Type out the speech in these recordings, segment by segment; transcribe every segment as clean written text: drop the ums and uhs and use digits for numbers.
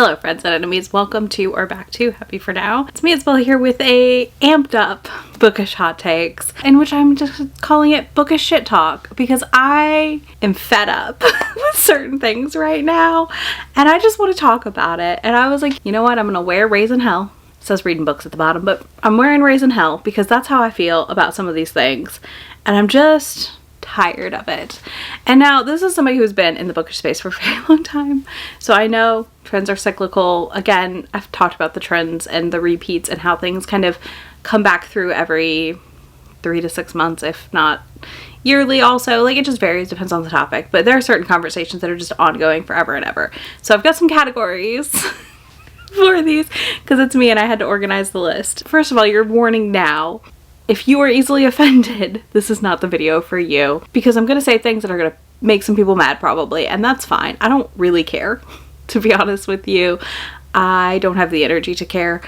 Hello friends and enemies, welcome to or back to Happy for Now. It's me, Isabella, here with a amped up bookish hot takes, in which I'm just calling it bookish shit talk because I am fed up with certain things right now and I just want to talk about it. And I was like, you know what, I'm gonna wear Raisin Hell. It says reading books at the bottom, but I'm wearing Raisin Hell because that's how I feel about some of these things. And I'm just tired of it. And now this is somebody who's been in the bookish space for a very long time, so I know trends are cyclical. Again, I've talked about the trends and the repeats and how things kind of come back through every 3 to 6 months, if not yearly. Also, like, it just varies, depends on the topic, but there are certain conversations that are just ongoing forever and ever. So I've got some categories for these because it's me and I had to organize the list. First of all, your warning now: if you are easily offended, this is not the video for you, because I'm gonna say things that are gonna make some people mad probably, and that's fine. I don't really care, to be honest with you. I don't have the energy to care,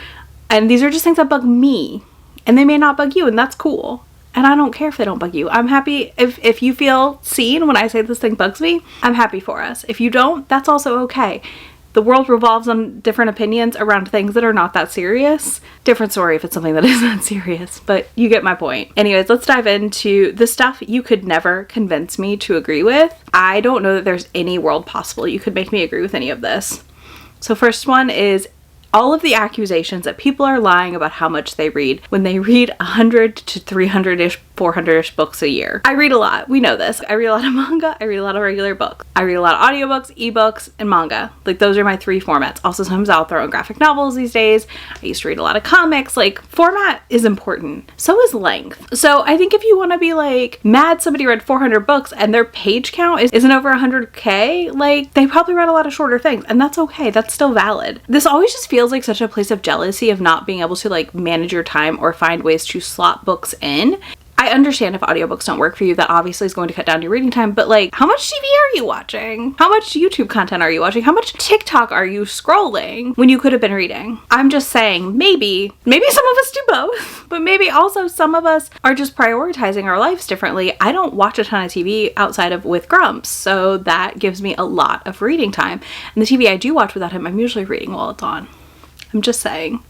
and these are just things that bug me, and they may not bug you, and that's cool. And I don't care if they don't bug you. I'm happy if you feel seen when I say this thing bugs me. I'm happy for us. If you don't, that's also okay. The world revolves on different opinions around things that are not that serious. Different story if it's something that is that serious, but you get my point. Anyways, let's dive into the stuff you could never convince me to agree with. I don't know that there's any world possible you could make me agree with any of this. So first one is all of the accusations that people are lying about how much they read when they read 100 to 300-ish, 400-ish books a year. I read a lot. We know this. I read a lot of manga. I read a lot of regular books. I read a lot of audiobooks, ebooks, and manga. Like, those are my three formats. Also, sometimes I'll throw in graphic novels these days. I used to read a lot of comics. Like, format is important. So is length. So I think if you want to be like mad somebody read 400 books and their page count isn't over 100K, like, they probably read a lot of shorter things, and that's okay. That's still valid. This always just feels like such a place of jealousy of not being able to like manage your time or find ways to slot books in. I understand if audiobooks don't work for you, that obviously is going to cut down your reading time, but like, how much TV are you watching? How much YouTube content are you watching? How much TikTok are you scrolling when you could have been reading? I'm just saying, maybe some of us do both, but maybe also some of us are just prioritizing our lives differently. I don't watch a ton of TV outside of with Grumps, so that gives me a lot of reading time. And the TV I do watch without him, I'm usually reading while it's on. I'm just saying,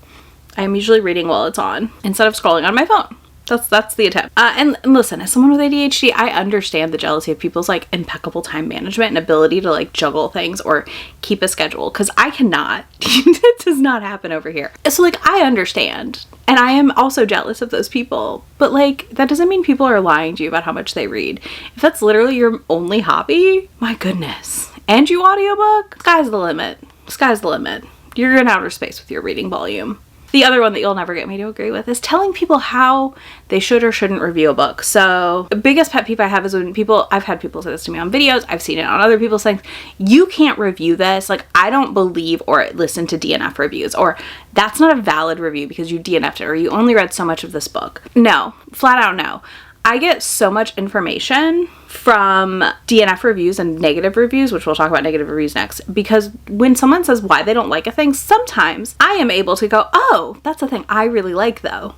I'm usually reading while it's on instead of scrolling on my phone. That's the attempt. And listen, as someone with ADHD, I understand the jealousy of people's like impeccable time management and ability to like juggle things or keep a schedule, because I cannot. It does not happen over here. So like, I understand. And I am also jealous of those people. But like, that doesn't mean people are lying to you about how much they read. If that's literally your only hobby, my goodness. And you audiobook, sky's the limit. Sky's the limit. You're in outer space with your reading volume. The other one that you'll never get me to agree with is telling people how they should or shouldn't review a book. So the biggest pet peeve I have is when I've had people say this to me on videos, I've seen it on other people's things: you can't review this. Like, I don't believe or listen to DNF reviews, or that's not a valid review because you DNF'd it, or you only read so much of this book. No, flat out no. I get so much information from DNF reviews and negative reviews, which we'll talk about negative reviews next, because when someone says why they don't like a thing, sometimes I am able to go, oh, that's a thing I really like though.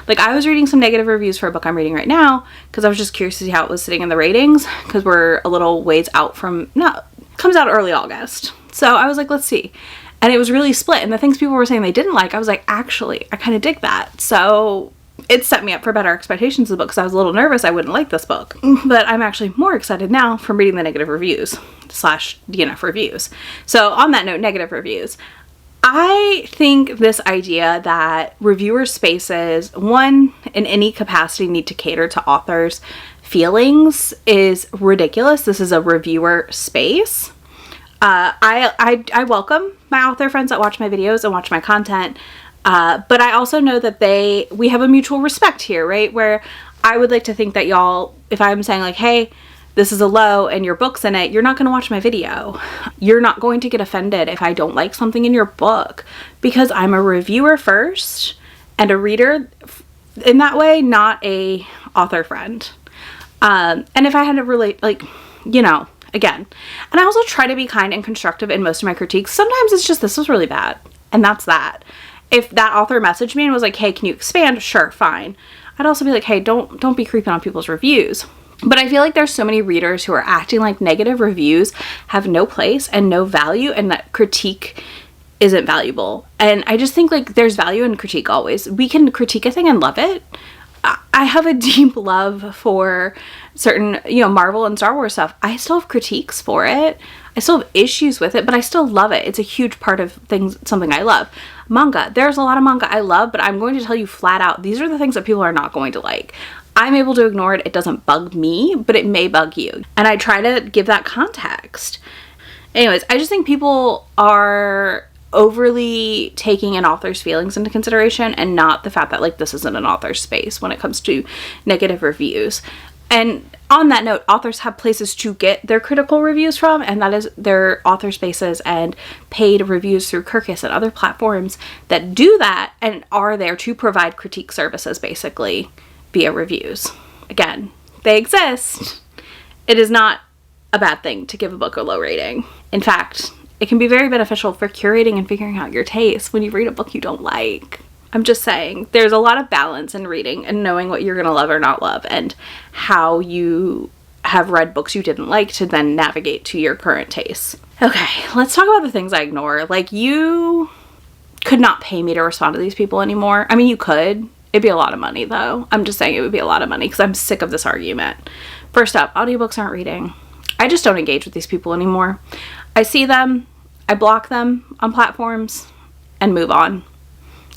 Like, I was reading some negative reviews for a book I'm reading right now because I was just curious to see how it was sitting in the ratings, because we're a little ways out from, no, it comes out early August. So I was like, let's see. And it was really split. And the things people were saying they didn't like, I was like, actually, I kind of dig that. So it set me up for better expectations of the book, because I was a little nervous I wouldn't like this book. But I'm actually more excited now from reading the negative reviews / DNF reviews. So on that note, negative reviews. I think this idea that reviewer spaces, one, in any capacity, need to cater to authors' feelings is ridiculous. This is a reviewer space. I welcome my author friends that watch my videos and watch my content. But I also know that we have a mutual respect here, right? Where I would like to think that y'all, if I'm saying like, hey, this is a low and your book's in it, you're not going to watch my video. You're not going to get offended if I don't like something in your book, because I'm a reviewer first and a reader in that way, not a author friend. And if I had to relate, like, you know, again, and I also try to be kind and constructive in most of my critiques. Sometimes it's just, this was really bad, and that's that. If that author messaged me and was like, hey, can you expand? Sure, fine. I'd also be like, hey, don't be creeping on people's reviews. But I feel like there's so many readers who are acting like negative reviews have no place and no value, and that critique isn't valuable. And I just think like there's value in critique always. We can critique a thing and love it. I have a deep love for certain, you know, Marvel and Star Wars stuff. I still have critiques for it. I still have issues with it, but I still love it. It's a huge part of things, something I love. Manga. There's a lot of manga I love, but I'm going to tell you flat out, these are the things that people are not going to like. I'm able to ignore it. It doesn't bug me, but it may bug you. And I try to give that context. Anyways, I just think people are overly taking an author's feelings into consideration and not the fact that like this isn't an author's space when it comes to negative reviews. And on that note, authors have places to get their critical reviews from, and that is their author spaces and paid reviews through Kirkus and other platforms that do that and are there to provide critique services basically via reviews. Again, they exist. It is not a bad thing to give a book a low rating. In fact, it can be very beneficial for curating and figuring out your taste when you read a book you don't like. I'm just saying, there's a lot of balance in reading and knowing what you're going to love or not love and how you have read books you didn't like to then navigate to your current tastes. Okay, let's talk about the things I ignore. Like, you could not pay me to respond to these people anymore. I mean, you could. It'd be a lot of money, though. I'm just saying it would be a lot of money because I'm sick of this argument. First up, audiobooks aren't reading. I just don't engage with these people anymore. I see them, I block them on platforms, and move on.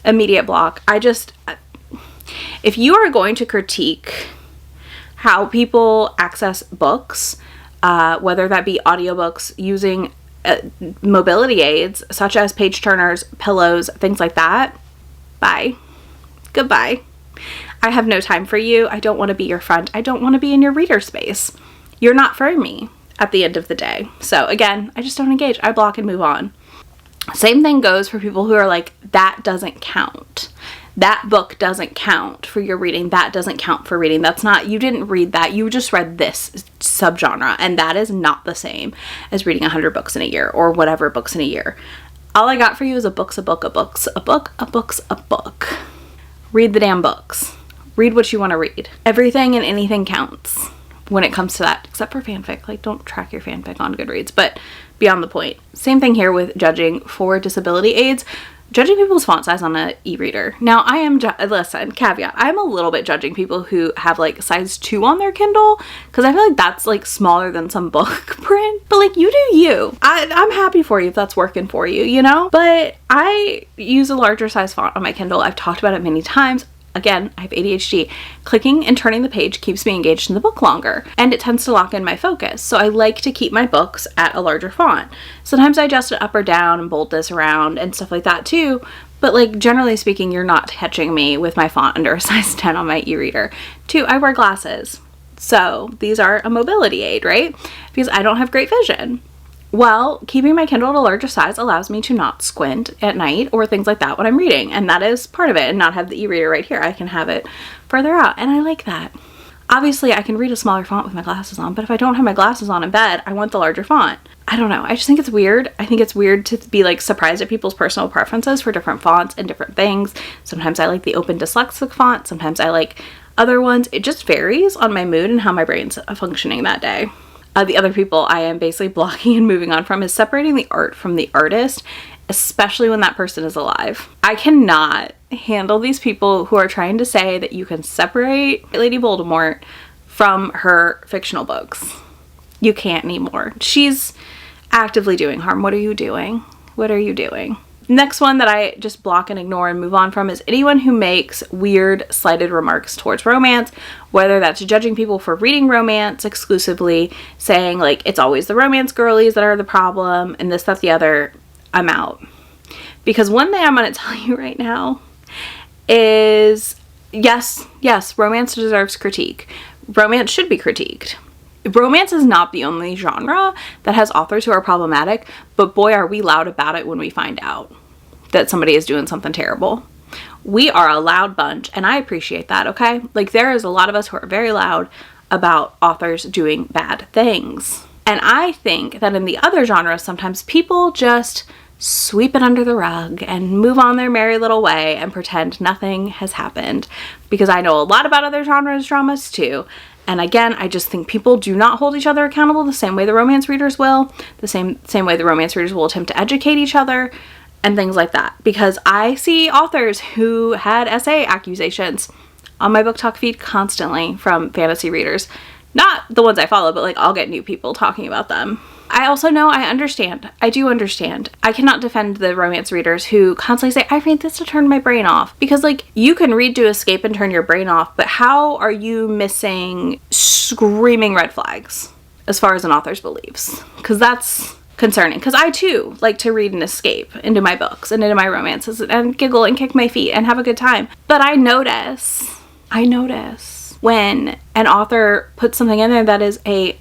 Immediate block. If you are going to critique how people access books, whether that be audiobooks using mobility aids such as page turners, pillows, things like that, bye. Goodbye. I have no time for you. I don't want to be your friend. I don't want to be in your reader space. You're not for me at the end of the day. So again, I just don't engage. I block and move on. Same thing goes for people who are like, that doesn't count. That book doesn't count for your reading. That doesn't count for reading. That's not, you didn't read that. You just read this subgenre. And that is not the same as reading 100 books in a year or whatever books in a year. All I got for you is a book's a book, a book's a book, a book's a book. Read the damn books. Read what you want to read. Everything and anything counts when it comes to that, except for fanfic. Like, don't track your fanfic on Goodreads, but beyond the point. Same thing here with judging for disability aids. Judging people's font size on an e-reader. Now, I am, listen, caveat, I'm a little bit judging people who have like size 2 on their Kindle, because I feel like that's like smaller than some book print, but like, you do you. I'm happy for you if that's working for you, you know? But I use a larger size font on my Kindle. I've talked about it many times. Again, I have ADHD. Clicking and turning the page keeps me engaged in the book longer, and it tends to lock in my focus. So I like to keep my books at a larger font. Sometimes I adjust it up or down and bold this around and stuff like that too. But like, generally speaking, you're not catching me with my font under a size 10 on my e-reader. 2, I wear glasses. So these are a mobility aid, right? Because I don't have great vision. Well, keeping my Kindle at a larger size allows me to not squint at night or things like that when I'm reading, and that is part of it, and not have the e-reader right here. I can have it further out, and I like that. Obviously, I can read a smaller font with my glasses on, but if I don't have my glasses on in bed, I want the larger font. I don't know. I just think it's weird. I think it's weird to be like surprised at people's personal preferences for different fonts and different things. Sometimes I like the open dyslexic font. Sometimes I like other ones. It just varies on my mood and how my brain's functioning that day. The other people I am basically blocking and moving on from is separating the art from the artist, especially when that person is alive. I cannot handle these people who are trying to say that you can separate Lady Voldemort from her fictional books. You can't anymore. She's actively doing harm. What are you doing? What are you doing? Next one that I just block and ignore and move on from is anyone who makes weird, slighted remarks towards romance, whether that's judging people for reading romance exclusively, saying like, it's always the romance girlies that are the problem, and this, that, the other. I'm out. Because one thing I'm going to tell you right now is, yes, romance deserves critique. Romance should be critiqued. Romance is not the only genre that has authors who are problematic, but boy, are we loud about it when we find out that somebody is doing something terrible. We are a loud bunch, and I appreciate that, okay? Like, there is a lot of us who are very loud about authors doing bad things. And I think that in the other genres, sometimes people just sweep it under the rug and move on their merry little way and pretend nothing has happened. Because I know a lot about other dramas too. And again, I just think people do not hold each other accountable the same way the romance readers will. The same way the romance readers will attempt to educate each other. and things like that, because I see authors who had essay accusations on my book talk feed constantly from fantasy readers. Not the ones I follow, but like I'll get new people talking about them. I also know, I understand. I do understand. I cannot defend the romance readers who constantly say, I read this to turn my brain off. Because like, you can read to escape and turn your brain off, but how are you missing screaming red flags as far as an author's beliefs? Because that's concerning. Because I too like to read and escape into my books and into my romances and giggle and kick my feet and have a good time. But I notice when an author puts something in there that is a,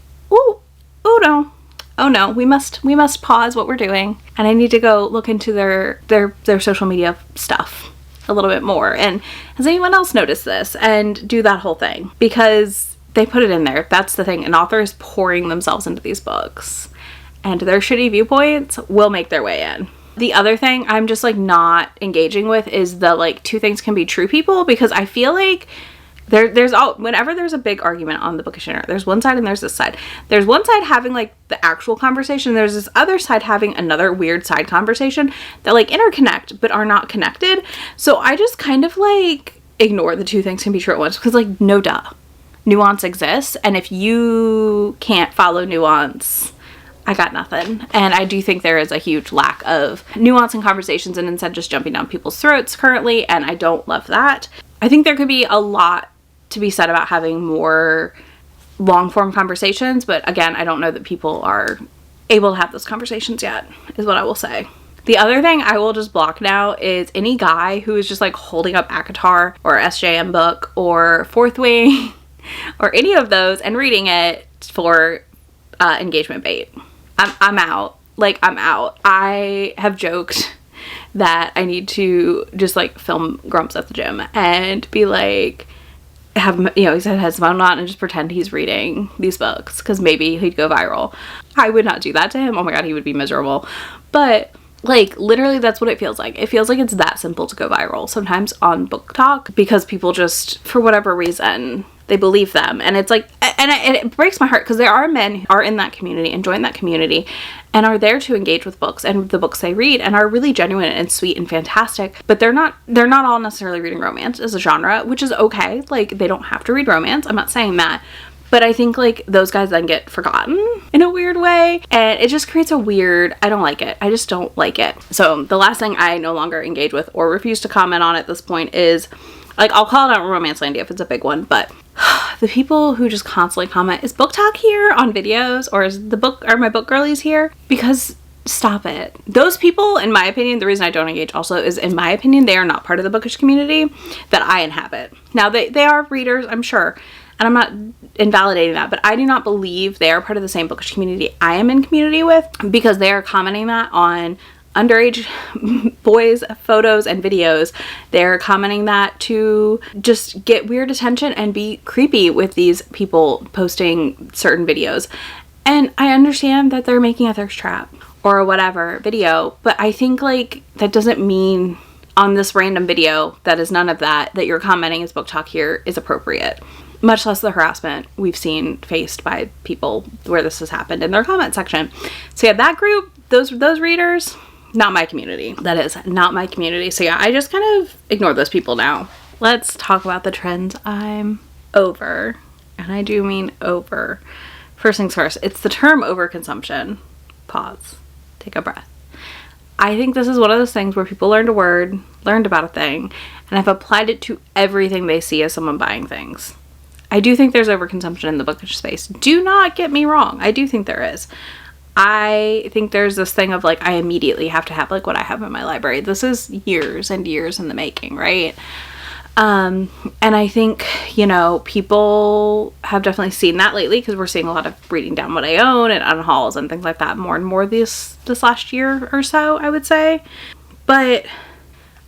oh no, we must pause what we're doing, and I need to go look into their social media stuff a little bit more. And has anyone else noticed this? And do that whole thing, because they put it in there. That's the thing. An author is pouring themselves into these books, and their shitty viewpoints will make their way in. The other thing I'm just like not engaging with is the like two things can be true people, because I feel like whenever there's a big argument on the bookish internet, there's one side and there's this side. There's one side having like the actual conversation. There's this other side having another weird side conversation that like interconnect but are not connected. So I just kind of like ignore the two things can be true at once, because like, no duh. Nuance exists, and if you can't follow nuance, I got nothing. And I do think there is a huge lack of nuance in conversations, and instead just jumping down people's throats currently, and I don't love that. I think there could be a lot to be said about having more long form conversations, but again, I don't know that people are able to have those conversations yet, is what I will say. The other thing I will just block now is any guy who is just like holding up ACOTAR or SJM book or Fourth Wing or any of those and reading it for engagement bait. I'm out. Like, I'm out. I have joked that I need to just like film Grumps at the gym and be like, have, you know, his headphones on and just pretend he's reading these books, because maybe he'd go viral. I would not do that to him. Oh my god, he would be miserable. But like, literally, that's what it feels like. It feels like it's that simple to go viral sometimes on book talk, because people just, for whatever reason, they believe them. And it's like, and it breaks my heart, because there are men who are in that community and join that community and are there to engage with books and the books they read and are really genuine and sweet and fantastic, but they're not all necessarily reading romance as a genre, which is okay. Like, they don't have to read romance. I'm not saying that. But I think like those guys then get forgotten in a weird way, and it just creates a weird, I don't like it. I just don't like it. So the last thing I no longer engage with or refuse to comment on at this point is, like, I'll call it out Romancelandia if it's a big one, but the people who just constantly comment, is book talk here on videos, or is are my book girlies here? Because stop it. Those people, in my opinion, the reason I don't engage also is, in my opinion, they are not part of the bookish community that I inhabit. Now, they are readers, I'm sure, and I'm not invalidating that, but I do not believe they are part of the same bookish community I am in community with, because they are commenting that on underage boys' photos and videos. They're commenting that to just get weird attention and be creepy with these people posting certain videos. And I understand that they're making a thirst trap or whatever video, but I think like that doesn't mean on this random video that is none of that you're commenting as book talk here is appropriate. Much less the harassment we've seen faced by people where this has happened in their comment section. So yeah, that group, those readers, not my community. That is not my community. So yeah, I just kind of ignore those people now. Let's talk about the trends I'm over. And I do mean over. First things first, it's the term overconsumption. Pause. Take a breath. I think this is one of those things where people learned about a thing, and have applied it to everything they see as someone buying things. I do think there's overconsumption in the bookish space. Do not get me wrong. I do think there is. I think there's this thing of like, I immediately have to have like what I have in my library. This is years and years in the making, right? And I think, you know, people have definitely seen that lately, because we're seeing a lot of reading down what I own and unhauls and things like that more and more this last year or so, I would say. But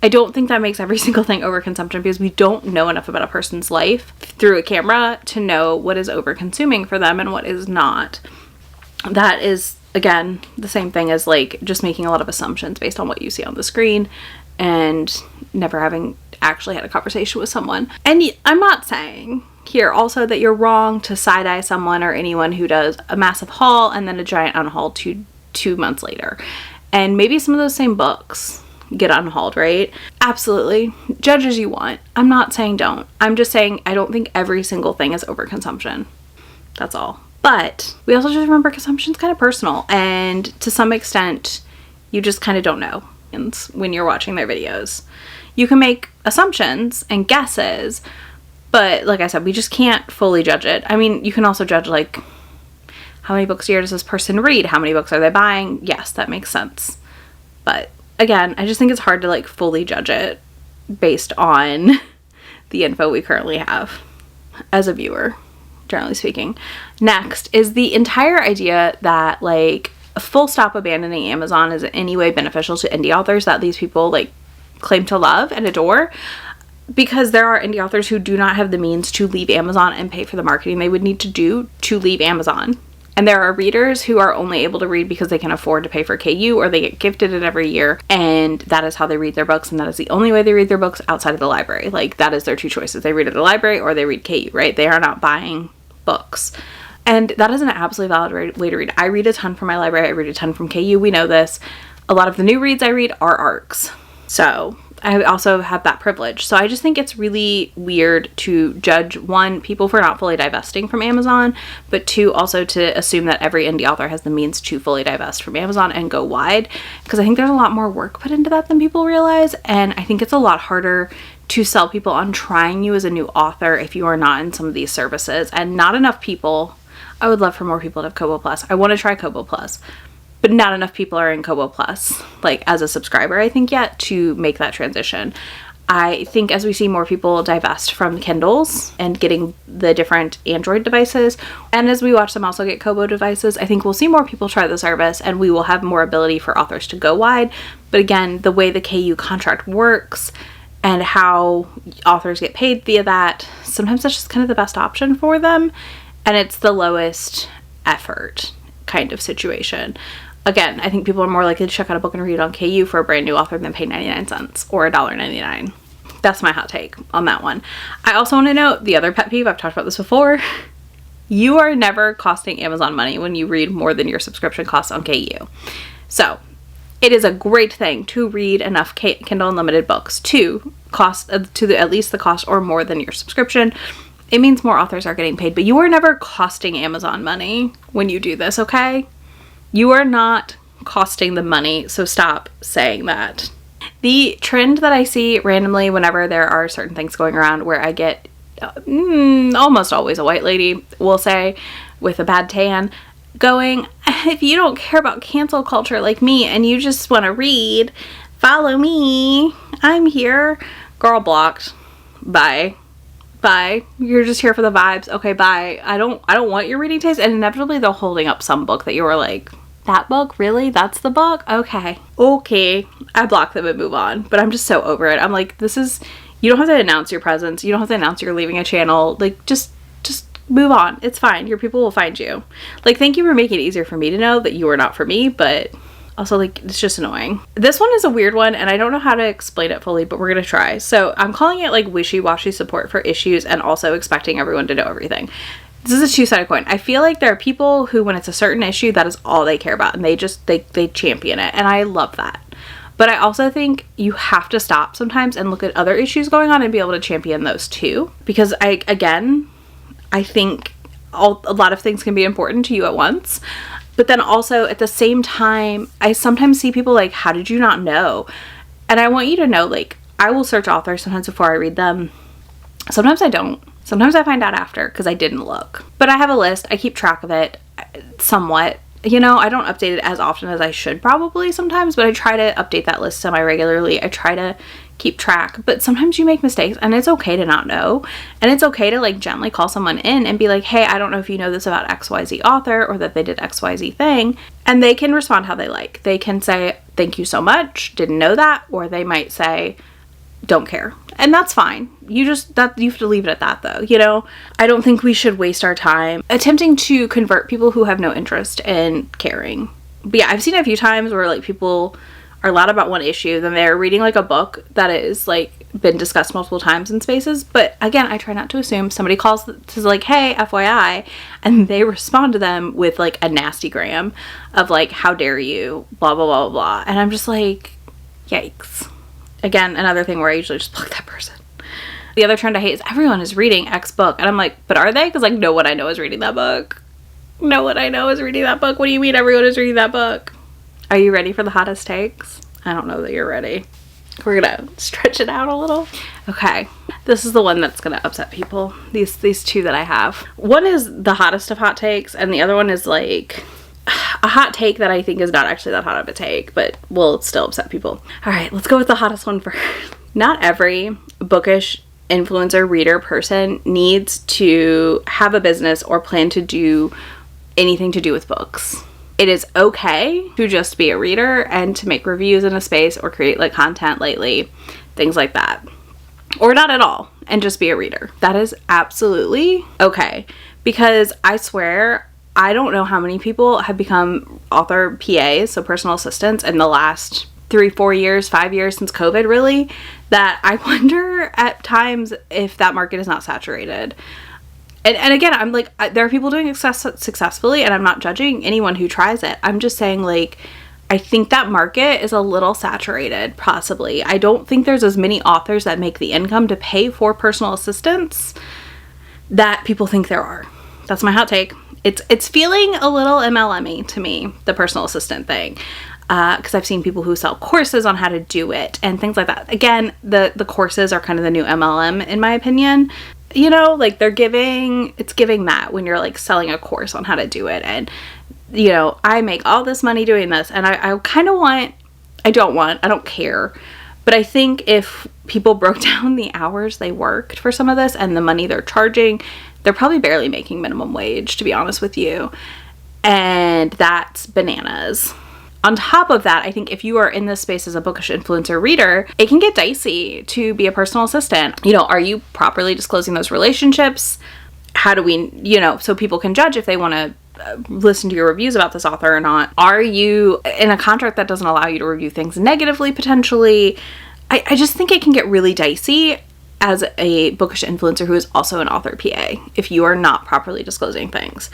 I don't think that makes every single thing overconsumption, because we don't know enough about a person's life through a camera to know what is over-consuming for them and what is not. That is, again, the same thing as like just making a lot of assumptions based on what you see on the screen and never having actually had a conversation with someone. And I'm not saying here also that you're wrong to side-eye someone or anyone who does a massive haul and then a giant unhaul two months later. and maybe some of those same books get unhauled, right? Absolutely. Judge as you want. I'm not saying don't. I'm just saying I don't think every single thing is overconsumption. That's all. But we also just remember consumption's kind of personal, and to some extent you just kind of don't know when you're watching their videos. You can make assumptions and guesses, but like I said, we just can't fully judge it. I mean, you can also judge like how many books a year does this person read? How many books are they buying? Yes, that makes sense. But again, I just think it's hard to like fully judge it based on the info we currently have as a viewer, generally speaking. Next is the entire idea that like full stop abandoning Amazon is in any way beneficial to indie authors that these people like claim to love and adore, because there are indie authors who do not have the means to leave Amazon and pay for the marketing they would need to do to leave Amazon. And there are readers who are only able to read because they can afford to pay for KU, or they get gifted it every year, and that is how they read their books, and that is the only way they read their books outside of the library. Like, that is their two choices. They read at the library or they read KU, right? They are not buying books. And that is an absolutely valid way to read. I read a ton from my library. I read a ton from KU. We know this. A lot of the new reads I read are ARCs. So I also have that privilege. So I just think it's really weird to judge, one, people for not fully divesting from Amazon, but two, also to assume that every indie author has the means to fully divest from Amazon and go wide, because I think there's a lot more work put into that than people realize, and I think it's a lot harder to sell people on trying you as a new author if you are not in some of these services. And not enough people, I would love for more people to have Kobo Plus. I want to try Kobo Plus, but not enough people are in Kobo Plus, like as a subscriber, I think, yet to make that transition. I think as we see more people divest from Kindles and getting the different Android devices, and as we watch them also get Kobo devices, I think we'll see more people try the service, and we will have more ability for authors to go wide. But again, the way the KU contract works and how authors get paid via that, sometimes that's just kind of the best option for them, and it's the lowest effort kind of situation. Again, I think people are more likely to check out a book and read on KU for a brand new author than pay 99 cents or $1.99. That's my hot take on that one. I also want to note the other pet peeve, I've talked about this before. You are never costing Amazon money when you read more than your subscription costs on KU. So it is a great thing to read enough Kindle Unlimited books to cost at least the cost or more than your subscription. It means more authors are getting paid, but you are never costing Amazon money when you do this, okay? You are not costing them money, so stop saying that. The trend that I see randomly whenever there are certain things going around where I get almost always a white lady, will say, with a bad tan, going, if you don't care about cancel culture like me and you just want to read, follow me, I'm here. Girl, blocked. Bye. You're just here for the vibes. Okay, bye. I don't want your reading taste. And inevitably they're holding up some book that you were like, that book? Really? That's the book? Okay. I block them and move on. But I'm just so over it. I'm like, you don't have to announce your presence. You don't have to announce you're leaving a channel. Like, just move on. It's fine. Your people will find you. Like, thank you for making it easier for me to know that you are not for me, but also, like, it's just annoying. This one is a weird one, and I don't know how to explain it fully, but we're gonna try. So I'm calling it like wishy-washy support for issues and also expecting everyone to know everything. This is a two-sided coin. I feel like there are people who, when it's a certain issue, that is all they care about, and they champion it, and I love that. But I also think you have to stop sometimes and look at other issues going on and be able to champion those too. Because I think a lot of things can be important to you at once. But then also at the same time, I sometimes see people like, how did you not know? And I want you to know, like, I will search authors sometimes before I read them. Sometimes I don't. Sometimes I find out after because I didn't look. But I have a list. I keep track of it somewhat. You know, I don't update it as often as I should probably sometimes, but I try to update that list semi-regularly. I try to keep track, but sometimes you make mistakes and it's okay to not know. And it's okay to like gently call someone in and be like, hey, I don't know if you know this about XYZ author or that they did XYZ thing. And they can respond how they like. They can say, thank you so much, didn't know that. Or they might say, don't care. And that's fine. You have to leave it at that though. You know, I don't think we should waste our time attempting to convert people who have no interest in caring. But yeah, I've seen it a few times where like people are loud about one issue, then they're reading like a book that is like been discussed multiple times in spaces, but again, I try not to assume. Somebody calls to like, hey, FYI, and they respond to them with like a nasty gram of like, how dare you, blah, blah, blah, blah. And I'm just like, yikes. Again, another thing where I usually just block that person. The other trend I hate is everyone is reading X book. And I'm like, but are they? Because like, no one I know is reading that book. No one I know is reading that book. What do you mean everyone is reading that book? Are you ready for the hottest takes? I don't know that you're ready. We're gonna stretch it out a little. Okay, this is the one that's gonna upset people. These two that I have. One is the hottest of hot takes, and the other one is like a hot take that I think is not actually that hot of a take, but will still upset people. All right, let's go with the hottest one first. Not every bookish influencer, reader, person needs to have a business or plan to do anything to do with books. It is okay to just be a reader and to make reviews in a space or create like content lately, things like that. Or not at all and just be a reader. That is absolutely okay. Because I swear, I don't know how many people have become author PAs, so personal assistants, in the last 3-4 years, 5 years since COVID really, that I wonder at times if that market is not saturated. And again, I'm like, there are people doing successfully, and I'm not judging anyone who tries it. I'm just saying, like, I think that market is a little saturated, possibly. I don't think there's as many authors that make the income to pay for personal assistants that people think there are. That's my hot take. It's feeling a little MLM-y to me, the personal assistant thing. Because I've seen people who sell courses on how to do it and things like that. Again, the courses are kind of the new MLM, in my opinion. You know, like it's giving that when you're like selling a course on how to do it. And, you know, I make all this money doing this, and I kind of I don't care. But I think if people broke down the hours they worked for some of this and the money they're charging, they're probably barely making minimum wage, to be honest with you. And that's bananas. On top of that, I think if you are in this space as a bookish influencer reader, it can get dicey to be a personal assistant. You know, are you properly disclosing those relationships? How do we, you know, so people can judge if they want to listen to your reviews about this author or not? Are you in a contract that doesn't allow you to review things negatively, potentially? I just think it can get really dicey as a bookish influencer who is also an author PA if you are not properly disclosing things.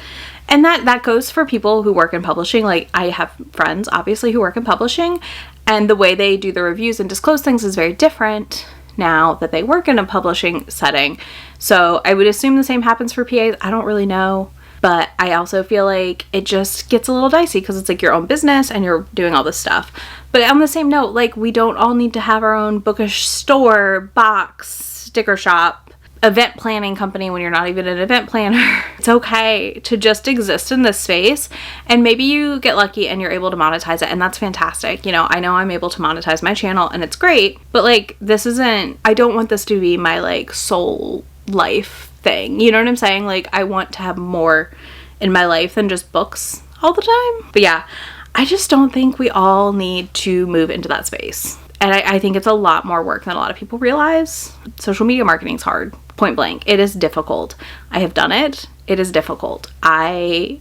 And that goes for people who work in publishing. Like, I have friends, obviously, who work in publishing, and the way they do the reviews and disclose things is very different now that they work in a publishing setting. So I would assume the same happens for PAs. I don't really know. But I also feel like it just gets a little dicey because it's like your own business and you're doing all this stuff. But on the same note, like, we don't all need to have our own bookish store, box, sticker shop, event planning company when you're not even an event planner. It's okay to just exist in this space, and maybe you get lucky and you're able to monetize it, and that's fantastic. You know I'm able to monetize my channel and it's great, but like, I don't want this to be my like sole life thing. You know what I'm saying? Like, I want to have more in my life than just books all the time. But yeah, I just don't think we all need to move into that space. And I think it's a lot more work than a lot of people realize. Social media marketing is hard. Point blank. It is difficult. I have done it. It is difficult. I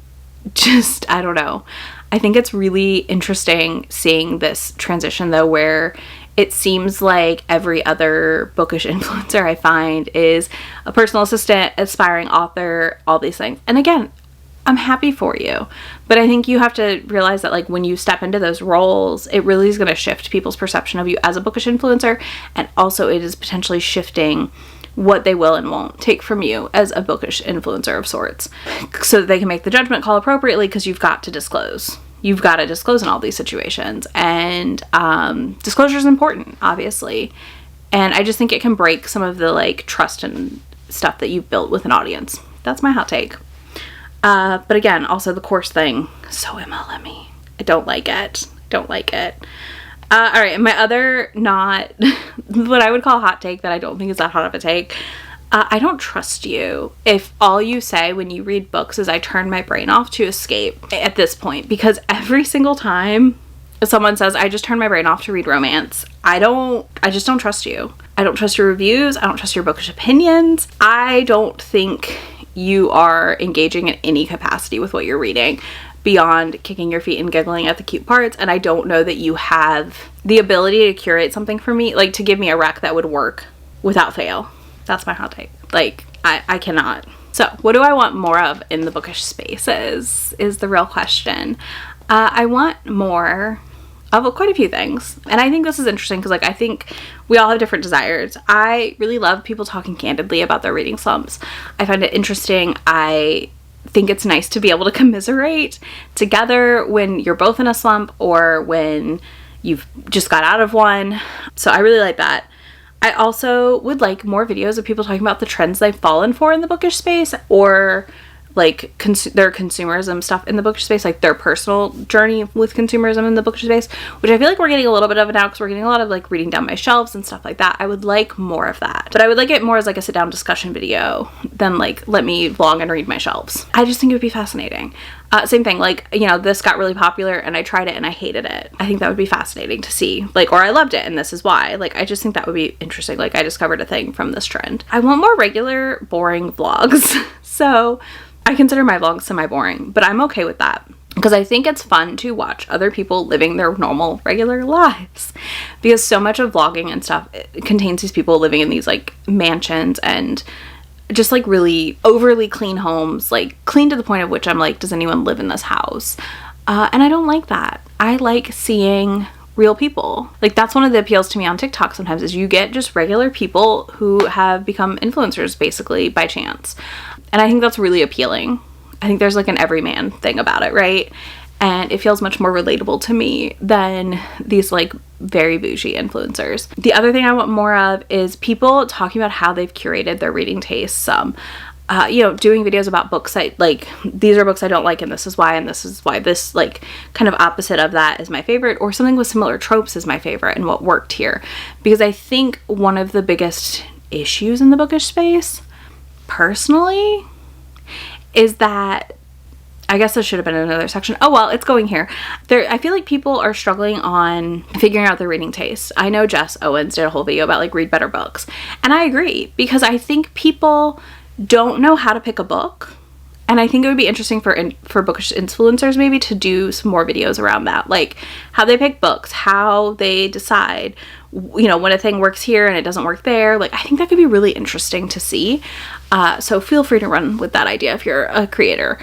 don't know. I think it's really interesting seeing this transition, though, where it seems like every other bookish influencer I find is a personal assistant, aspiring author, all these things. And again, I'm happy for you. But I think you have to realize that, like, when you step into those roles, it really is going to shift people's perception of you as a bookish influencer. And also it is potentially shifting what they will and won't take from you as a bookish influencer of sorts, so that they can make the judgment call appropriately, because you've got to disclose. You've got to disclose in all these situations. And disclosure is important, obviously. And I just think it can break some of the, like, trust and stuff that you've built with an audience. That's my hot take. But again, also the course thing, so MLM-y. I don't like it. All right, my other not what I would call hot take that I don't think is that hot of a take. I don't trust you if all you say when you read books is I turn my brain off to escape at this point, because every single time someone says I just turn my brain off to read romance, I just don't trust you. I don't trust your reviews. I don't trust your bookish opinions. I don't think you are engaging in any capacity with what you're reading beyond kicking your feet and giggling at the cute parts. And I don't know that you have the ability to curate something for me, like to give me a rec that would work without fail. That's my hot take. Like, I cannot. So what do I want more of in the bookish spaces is the real question. I want more of quite a few things. And I think this is interesting because, like, I think we all have different desires. I really love people talking candidly about their reading slumps. I find it interesting. I think it's nice to be able to commiserate together when you're both in a slump or when you've just got out of one. So I really like that. I also would like more videos of people talking about the trends they've fallen for in the bookish space, or like their consumerism stuff in the bookish space, like their personal journey with consumerism in the bookish space, which I feel like we're getting a little bit of it now because we're getting a lot of like reading down my shelves and stuff like that. I would like more of that, but I would like it more as like a sit down discussion video than like let me vlog and read my shelves. I just think it would be fascinating. Same thing, like, you know, this got really popular and I tried it and I hated it. I think that would be fascinating to see, like, or I loved it and this is why. Like, I just think that would be interesting. Like, I discovered a thing from this trend. I want more regular, boring vlogs. So I consider my vlogs semi-boring, but I'm okay with that because I think it's fun to watch other people living their normal, regular lives, because so much of vlogging and stuff contains these people living in these like mansions and just like really overly clean homes, like clean to the point of which I'm like, does anyone live in this house? And I don't like that. I like seeing real people. Like, that's one of the appeals to me on TikTok sometimes, is you get just regular people who have become influencers basically by chance. And I think that's really appealing. I think there's like an everyman thing about it, right? And it feels much more relatable to me than these like very bougie influencers. The other thing I want more of is people talking about how they've curated their reading tastes. You know, doing videos about books like, these are books I don't like and this is why, and this is why this like kind of opposite of that is my favorite, or something with similar tropes is my favorite and what worked here. Because I think one of the biggest issues in the bookish space, personally, is that, I guess this should have been in another section. Oh, well, it's going here. I feel like people are struggling on figuring out their reading taste. I know Jess Owens did a whole video about like read better books. And I agree, because I think people don't know how to pick a book. And I think it would be interesting for bookish influencers maybe to do some more videos around that. Like how they pick books, how they decide, you know, when a thing works here and it doesn't work there. Like, I think that could be really interesting to see. So feel free to run with that idea if you're a creator.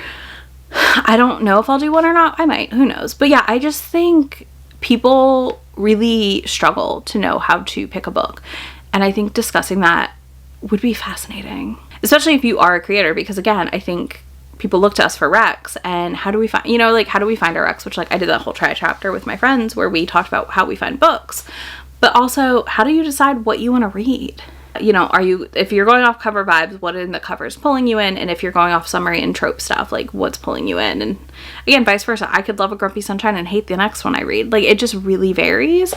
I don't know if I'll do one or not. I might, who knows? But yeah, I just think people really struggle to know how to pick a book. And I think discussing that would be fascinating, especially if you are a creator, because again, I think people look to us for recs, and how do we find, you know, like how do we find our recs, which like I did that whole try chapter with my friends where we talked about how we find books, but also how do you decide what you want to read? You know, if you're going off cover vibes, what in the cover is pulling you in? And if you're going off summary and trope stuff, like what's pulling you in? And again, vice versa. I could love A Grumpy Sunshine and hate the next one I read. Like, it just really varies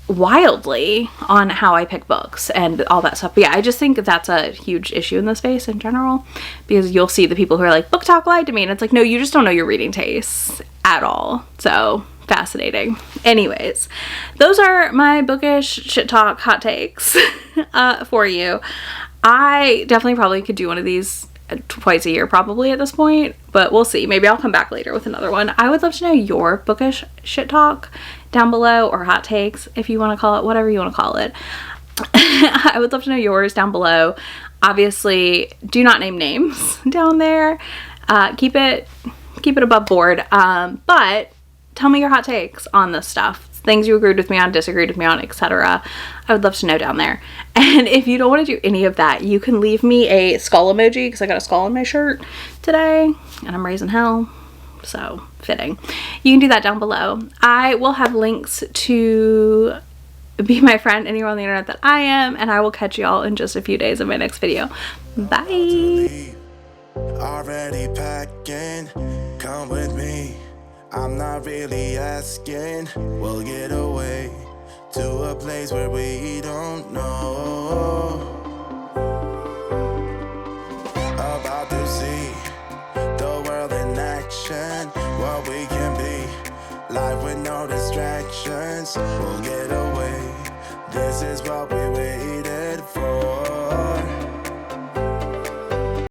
wildly on how I pick books and all that stuff. But yeah, I just think that's a huge issue in the space in general, because you'll see the people who are like, book talk lied to me. And it's like, no, you just don't know your reading tastes at all. So fascinating. Anyways, those are my bookish shit talk hot takes for you. I definitely probably could do one of these twice a year probably at this point, but we'll see. Maybe I'll come back later with another one. I would love to know your bookish shit talk down below, or hot takes, if you want to call it, whatever you want to call it. I would love to know yours down below. Obviously, do not name names down there. Keep it above board. But tell me your hot takes on this stuff. Things you agreed with me on, disagreed with me on, etc. I would love to know down there. And if you don't want to do any of that, you can leave me a skull emoji, because I got a skull on my shirt today and I'm raising hell. So fitting. You can do that down below. I will have links to be my friend anywhere on the internet that I am, and I will catch y'all in just a few days in my next video. Bye. Already packing, come with me. I'm not really asking. We'll get away to a place where we don't know. About to see the world in action, what we can be. Life with no distractions. We'll get away. This is what we waited